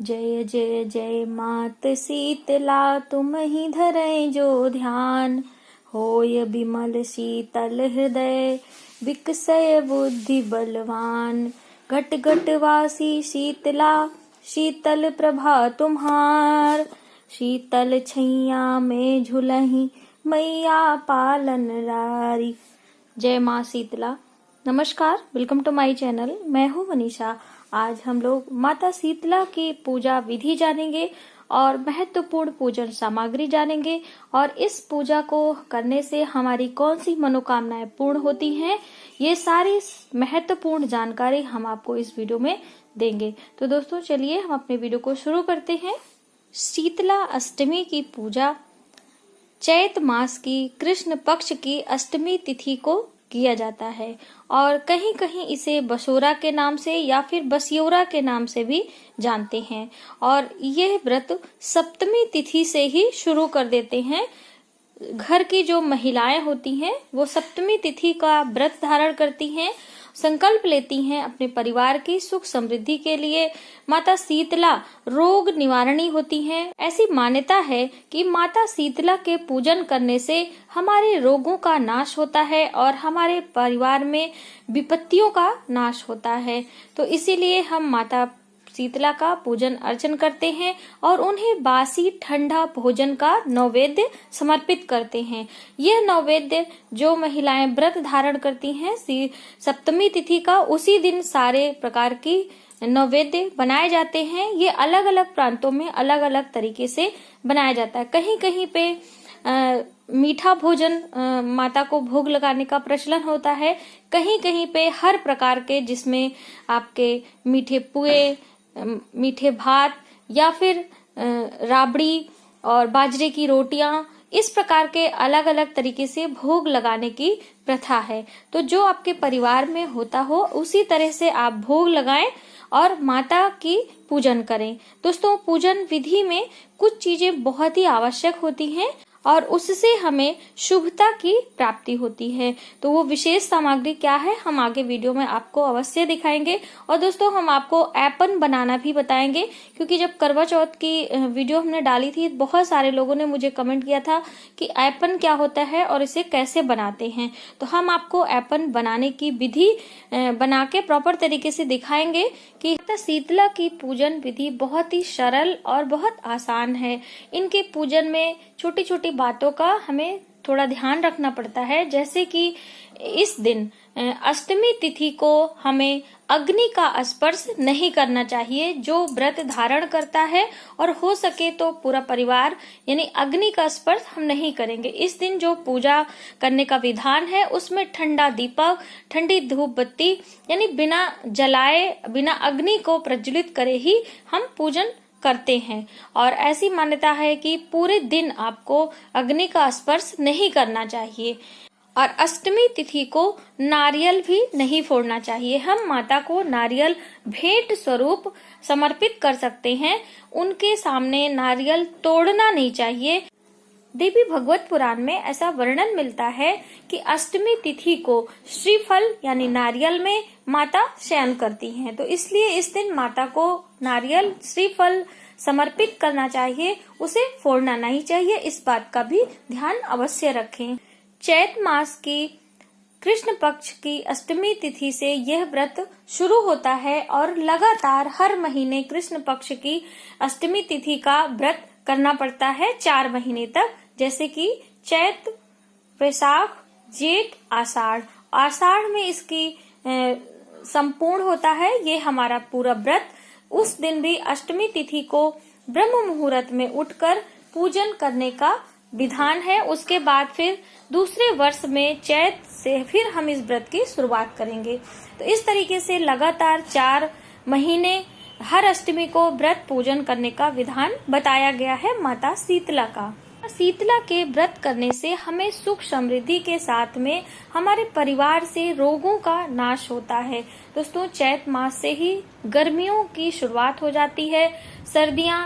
जय जय जय मात शीतला तुम ही धरै जो ध्यान। होय बिमल शीतल हृदय विकसय बुद्धि बलवान। घट घट वासी शीतला शीतल प्रभा तुम्हार। शीतल छैया में झुलही मैया पालन रारी। जय माँ शीतला। नमस्कार, वेलकम टू माय चैनल। मैं हूँ मनीषा। आज हम लोग माता शीतला की पूजा विधि जानेंगे और महत्वपूर्ण पूजन सामग्री जानेंगे और इस पूजा को करने से हमारी कौन सी मनोकामनाएं पूर्ण होती हैं, ये सारी महत्वपूर्ण जानकारी हम आपको इस वीडियो में देंगे। तो दोस्तों चलिए हम अपने वीडियो को शुरू करते हैं। शीतला अष्टमी की पूजा चैत मास की कृष्ण पक्ष की अष्टमी तिथि को किया जाता है और कहीं कहीं इसे बसोरा के नाम से या फिर बसियोरा के नाम से भी जानते हैं। और यह व्रत सप्तमी तिथि से ही शुरू कर देते हैं। घर की जो महिलाएं होती हैं वो सप्तमी तिथि का व्रत धारण करती हैं, संकल्प लेती हैं अपने परिवार की सुख समृद्धि के लिए। माता शीतला रोग निवारणी होती हैं। ऐसी मान्यता है कि माता शीतला के पूजन करने से हमारे रोगों का नाश होता है और हमारे परिवार में विपत्तियों का नाश होता है। तो इसीलिए हम माता शीतला का पूजन अर्चन करते हैं और उन्हें बासी ठंडा भोजन का नैवेद्य समर्पित करते हैं। यह नैवेद्य जो महिलाएं व्रत धारण करती हैं सप्तमी तिथि का, उसी दिन सारे प्रकार की नैवेद्य बनाए जाते हैं। ये अलग अलग प्रांतों में अलग अलग तरीके से बनाया जाता है। कहीं कहीं पे मीठा भोजन माता को भोग लगाने का प्रचलन होता है। कहीं कहीं पे हर प्रकार के, जिसमें आपके मीठे पुए, मीठे भात या फिर राबड़ी और बाजरे की रोटियां, इस प्रकार के अलग अलग तरीके से भोग लगाने की प्रथा है। तो जो आपके परिवार में होता हो उसी तरह से आप भोग लगाएं और माता की पूजन करें। दोस्तों पूजन विधि में कुछ चीजें बहुत ही आवश्यक होती हैं और उससे हमें शुभता की प्राप्ति होती है। तो वो विशेष सामग्री क्या है हम आगे वीडियो में आपको अवश्य दिखाएंगे। और दोस्तों हम आपको ऐपन बनाना भी बताएंगे, क्योंकि जब करवा चौथ की वीडियो हमने डाली थी बहुत सारे लोगों ने मुझे कमेंट किया था कि ऐपन क्या होता है और इसे कैसे बनाते हैं। तो हम आपको ऐपन बनाने की विधि बना के प्रॉपर तरीके से दिखाएंगे कि माता शीतला की पूजन विधि बहुत ही सरल और बहुत आसान है। इनके पूजन में छोटी छोटी बातों का हमें थोड़ा ध्यान रखना पड़ता है। जैसे कि इस दिन अष्टमी तिथि को हमें अग्नि का स्पर्श नहीं करना चाहिए। जो व्रत धारण करता है और हो सके तो पूरा परिवार, यानी अग्नि का स्पर्श हम नहीं करेंगे। इस दिन जो पूजा करने का विधान है उसमें ठंडा दीपक, ठंडी धूप बत्ती, यानी बिना जलाए, बिना अग्नि को प्रज्वलित करे ही हम पूजन करते हैं। और ऐसी मान्यता है कि पूरे दिन आपको अग्नि का स्पर्श नहीं करना चाहिए। और अष्टमी तिथि को नारियल भी नहीं फोड़ना चाहिए। हम माता को नारियल भेंट स्वरूप समर्पित कर सकते हैं, उनके सामने नारियल तोड़ना नहीं चाहिए। देवी भगवत पुराण में ऐसा वर्णन मिलता है कि अष्टमी तिथि को श्रीफल यानी नारियल में माता शयन करती हैं। तो इसलिए इस दिन माता को नारियल, श्रीफल समर्पित करना चाहिए, उसे फोड़ना नहीं चाहिए। इस बात का भी ध्यान अवश्य रखें। चैत मास की कृष्ण पक्ष की अष्टमी तिथि से यह व्रत शुरू होता है और लगातार हर महीने कृष्ण पक्ष की अष्टमी तिथि का व्रत करना पड़ता है 4 महीने तक। जैसे कि चैत, वैशाख, जेठ, आषाढ़। आषाढ़ में इसकी संपूर्ण होता है ये हमारा पूरा व्रत। उस दिन भी अष्टमी तिथि को ब्रह्म मुहूर्त में उठकर पूजन करने का विधान है। उसके बाद फिर दूसरे वर्ष में चैत से फिर हम इस व्रत की शुरुआत करेंगे। तो इस तरीके से लगातार 4 महीने हर अष्टमी को व्रत पूजन करने का विधान बताया गया है माता शीतला का। शीतला के व्रत करने से हमें सुख समृद्धि के साथ में हमारे परिवार से रोगों का नाश होता है। दोस्तों चैत मास से ही गर्मियों की शुरुआत हो जाती है, सर्दियां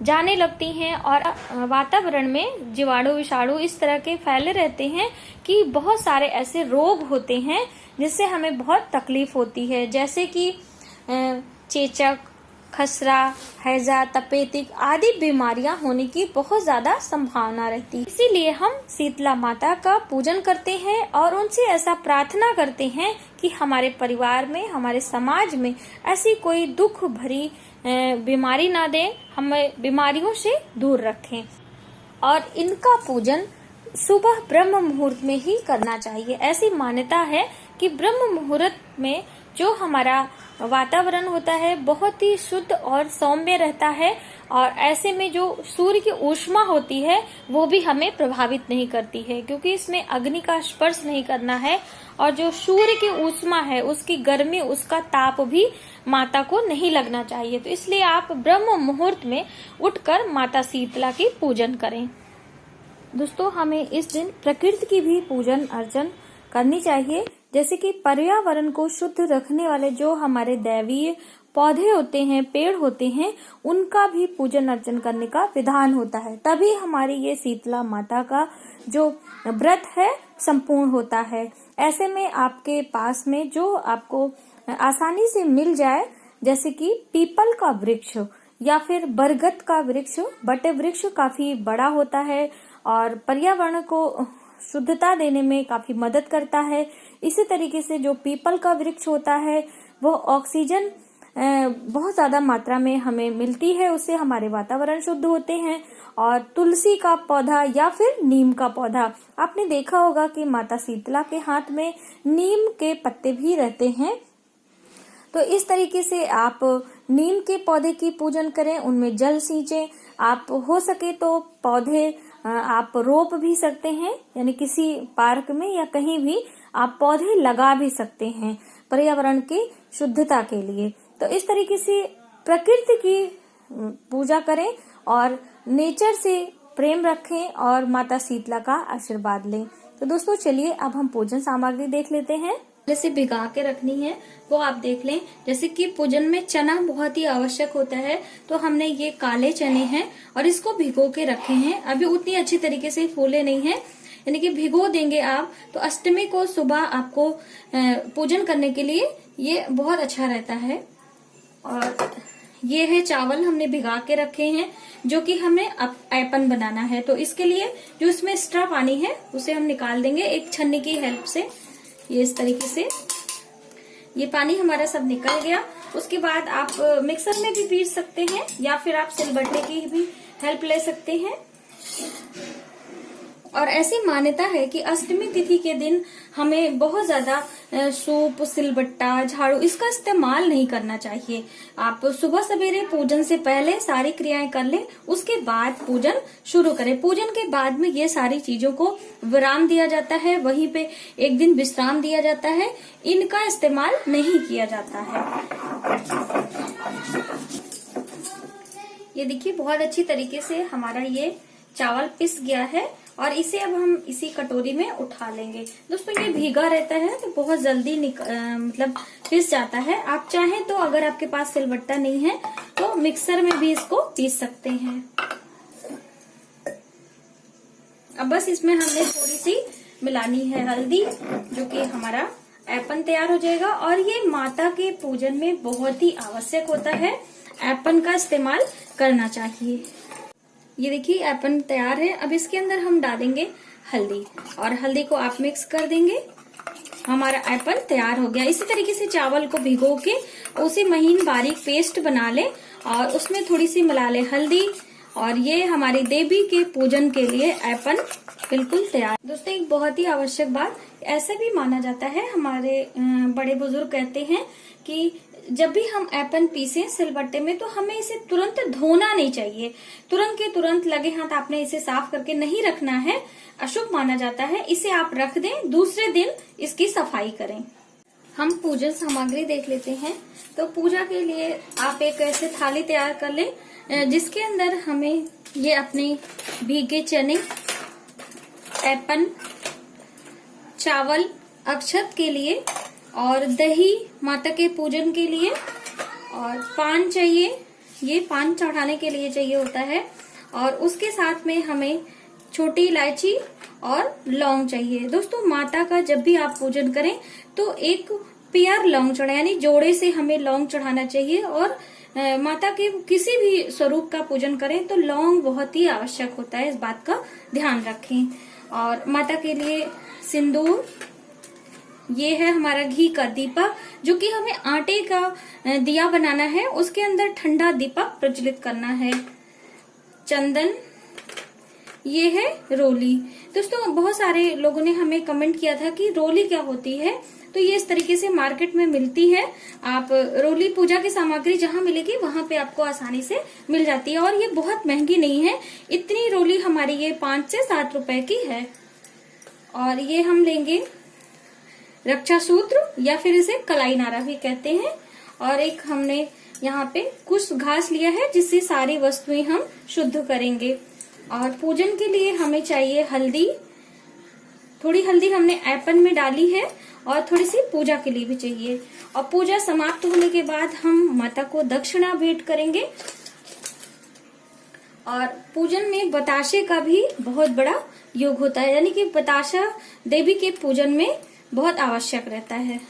जाने लगती हैं और वातावरण में जीवाणु विषाणु इस तरह के फैले रहते हैं कि बहुत सारे ऐसे रोग होते हैं जिससे हमें बहुत तकलीफ होती है। जैसे कि चेचक, खसरा, हैजा, तपेदिक आदि बीमारियां होने की बहुत ज्यादा संभावना रहती है। इसीलिए हम शीतला माता का पूजन करते हैं और उनसे ऐसा प्रार्थना करते हैं कि हमारे परिवार में, हमारे समाज में ऐसी कोई दुख भरी बीमारी ना दें, हमें बीमारियों से दूर रखें। और इनका पूजन सुबह ब्रह्म मुहूर्त में ही करना चाहिए। ऐसी मान्यता है कि ब्रह्म मुहूर्त में जो हमारा वातावरण होता है बहुत ही शुद्ध और सौम्य रहता है, और ऐसे में जो सूर्य की ऊष्मा होती है वो भी हमें प्रभावित नहीं करती है, क्योंकि इसमें अग्नि का स्पर्श नहीं करना है। और जो सूर्य की ऊष्मा है, उसकी गर्मी, उसका ताप भी माता को नहीं लगना चाहिए। तो इसलिए आप ब्रह्म मुहूर्त में उठकर माता शीतला की पूजन करें। दोस्तों, हमें इस दिन प्रकृति की भी पूजन अर्चन करनी चाहिए। जैसे कि पर्यावरण को शुद्ध रखने वाले जो हमारे दैवीय पौधे होते हैं, पेड़ होते हैं, उनका भी पूजन अर्चन करने का विधान होता है। तभी हमारी ये शीतला माता का जो व्रत है संपूर्ण होता है। ऐसे में आपके पास में जो आपको आसानी से मिल जाए, जैसे कि पीपल का वृक्ष या फिर बरगद का वृक्ष, बट वृक्ष काफी बड़ा होता है और पर्यावरण को शुद्धता देने में काफी मदद करता है। इसी तरीके से जो पीपल का वृक्ष होता है वो ऑक्सीजन बहुत ज्यादा मात्रा में हमें मिलती है, उससे हमारे वातावरण शुद्ध होते हैं। और तुलसी का पौधा या फिर नीम का पौधा, आपने देखा होगा कि माता शीतला के हाथ में नीम के पत्ते भी रहते हैं। तो इस तरीके से आप नीम के पौधे की पूजन करें, उनमें जल सींचें। आप हो सके तो पौधे आप रोप भी सकते हैं, यानी किसी पार्क में या कहीं भी आप पौधे लगा भी सकते हैं पर्यावरण की शुद्धता के लिए। तो इस तरीके से प्रकृति की पूजा करें और नेचर से प्रेम रखें और माता शीतला का आशीर्वाद लें। तो दोस्तों, चलिए अब हम पूजन सामग्री देख लेते हैं। जैसे भिगा के रखनी है वो आप देख लें। जैसे कि पूजन में चना बहुत ही आवश्यक होता है, तो हमने ये काले चने हैं और इसको भिगो के रखे हैं। अभी उतनी अच्छी तरीके से फूले नहीं हैं, यानी कि भिगो देंगे आप तो अष्टमी को सुबह आपको पूजन करने के लिए ये बहुत अच्छा रहता है। और ये है चावल हमने भिगा के रखे हैं, जो कि हमें ऐपन बनाना है। तो इसके लिए जो इसमें एक्स्ट्रा पानी है उसे हम निकाल देंगे एक छन्नी की हेल्प से। ये इस तरीके से ये पानी हमारा सब निकल गया। उसके बाद आप मिक्सर में भी पीस सकते हैं या फिर आप सिलबट्टे की भी हेल्प ले सकते हैं। और ऐसी मान्यता है कि अष्टमी तिथि के दिन हमें बहुत ज्यादा सूप, सिलबट्टा, झाड़ू इसका इस्तेमाल नहीं करना चाहिए। आप सुबह सवेरे पूजन से पहले सारी क्रियाएं कर लें, उसके बाद पूजन शुरू करें। पूजन के बाद में ये सारी चीजों को विराम दिया जाता है, वहीं पे एक दिन विश्राम दिया जाता है, इनका इस्तेमाल नहीं किया जाता है। ये देखिए बहुत अच्छी तरीके से हमारा ये चावल पिस गया है और इसे अब हम इसी कटोरी में उठा लेंगे। दोस्तों, ये भीगा रहता है तो बहुत जल्दी मतलब पिस जाता है। आप चाहें तो अगर आपके पास सिलबट्टा नहीं है तो मिक्सर में भी इसको पीस सकते हैं। अब बस इसमें हमने थोड़ी सी मिलानी है हल्दी, जो कि हमारा ऐपन तैयार हो जाएगा। और ये माता के पूजन में बहुत ही आवश्यक होता है, ऐपन का इस्तेमाल करना चाहिए। ये देखिए ऐपन तैयार है। अब इसके अंदर हम डालेंगे हल्दी और हल्दी को आप मिक्स कर देंगे। हमारा ऐपन तैयार हो गया। इसी तरीके से चावल को भिगो के उसे महीन बारीक पेस्ट बना ले और उसमें थोड़ी सी मिला ले हल्दी, और ये हमारी देवी के पूजन के लिए ऐपन बिल्कुल तैयार। दोस्तों, एक बहुत ही आवश्यक बात, ऐसा भी माना जाता है, हमारे बड़े बुजुर्ग कहते हैं कि जब भी हम ऐपन पीसें सिलबट्टे में तो हमें इसे तुरंत धोना नहीं चाहिए। तुरंत के तुरंत लगे हाथ आपने इसे साफ करके नहीं रखना है, अशुभ माना जाता है। इसे आप रख दें, दूसरे दिन इसकी सफाई करें। हम पूजन सामग्री देख लेते हैं। तो पूजा के लिए आप एक ऐसे थाली तैयार कर लें जिसके अंदर हमें ये अपने भीगे चने, ऐपन, चावल अक्षत के लिए और दही माता के पूजन के लिए, और पान चाहिए, ये पान चढ़ाने के लिए चाहिए होता है। और उसके साथ में हमें छोटी इलायची और लौंग चाहिए। दोस्तों, माता का जब भी आप पूजन करें तो एक पेयर लौंग चढ़ाए, यानी जोड़े से हमें लौंग चढ़ाना चाहिए। और माता के किसी भी स्वरूप का पूजन करें तो लौंग बहुत ही आवश्यक होता है, इस बात का ध्यान रखें। और माता के लिए सिंदूर, ये है हमारा घी का दीपक, जो कि हमें आटे का दिया बनाना है, उसके अंदर ठंडा दीपक प्रज्वलित करना है। चंदन, ये है रोली। दोस्तों बहुत सारे लोगों ने हमें कमेंट किया था कि रोली क्या होती है, तो ये इस तरीके से मार्केट में मिलती है। आप रोली पूजा की सामग्री जहां मिलेगी वहां पे आपको आसानी से मिल जाती है, और ये बहुत महंगी नहीं है। इतनी रोली हमारी ये 5 से 7 रुपए की है। और ये हम लेंगे रक्षा सूत्र, या फिर इसे कलाई नारा भी कहते हैं। और एक हमने यहाँ पे कुछ घास लिया है, जिससे सारी वस्तुएं हम शुद्ध करेंगे। और पूजन के लिए हमें चाहिए हल्दी, थोड़ी हल्दी हमने ऐपन में डाली है, और थोड़ी सी पूजा के लिए भी चाहिए। और पूजा समाप्त होने के बाद हम माता को दक्षिणा भेंट करेंगे। और पूजन में बताशे का भी बहुत बड़ा योग होता है, यानी कि बताशा देवी के पूजन में बहुत आवश्यक रहता है।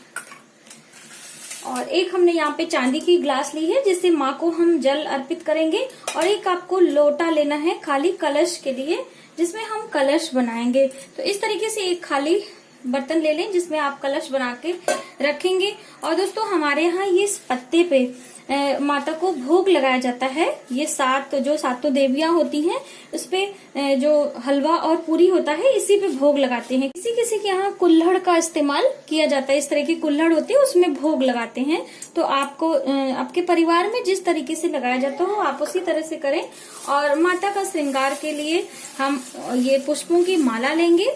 और एक हमने यहाँ पे चांदी की ग्लास ली है, जिससे माँ को हम जल अर्पित करेंगे। और एक आपको लोटा लेना है खाली कलश के लिए, जिसमें हम कलश बनाएंगे। तो इस तरीके से एक खाली बर्तन ले लें, जिसमें आप कलश बना के रखेंगे। और दोस्तों हमारे यहाँ ये इस पत्ते पे माता को भोग लगाया जाता है। ये सातों देवियां होती हैं, उस पे जो हलवा और पूरी होता है, इसी पे भोग लगाते हैं। किसी किसी के यहाँ कुल्हड़ का इस्तेमाल किया जाता है, इस तरह की कुल्हड़ होती है, उसमें भोग लगाते हैं। तो आपको आपके परिवार में जिस तरीके से लगाया जाता हो आप उसी तरह से करें। और माता का श्रृंगार के लिए हम ये पुष्पों की माला लेंगे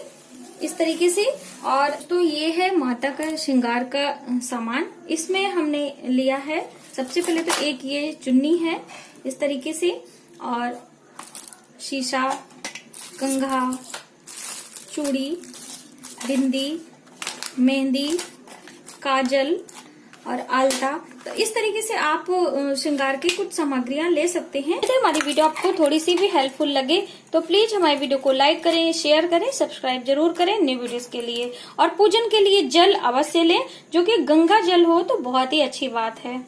इस तरीके से। और तो ये है माता का श्रृंगार का सामान। इसमें हमने लिया है सबसे पहले तो एक ये चुन्नी है इस तरीके से, और शीशा, कंघा, चूड़ी, बिंदी, मेहंदी, काजल और आलता। तो इस तरीके से आप श्रृंगार की कुछ सामग्रियां ले सकते हैं। यदि हमारी वीडियो आपको थोड़ी सी भी हेल्पफुल लगे तो प्लीज हमारी वीडियो को लाइक करें, शेयर करें, सब्सक्राइब जरूर करें न्यू वीडियोस के लिए। और पूजन के लिए जल अवश्य लें, जो कि गंगा जल हो तो बहुत ही अच्छी बात है।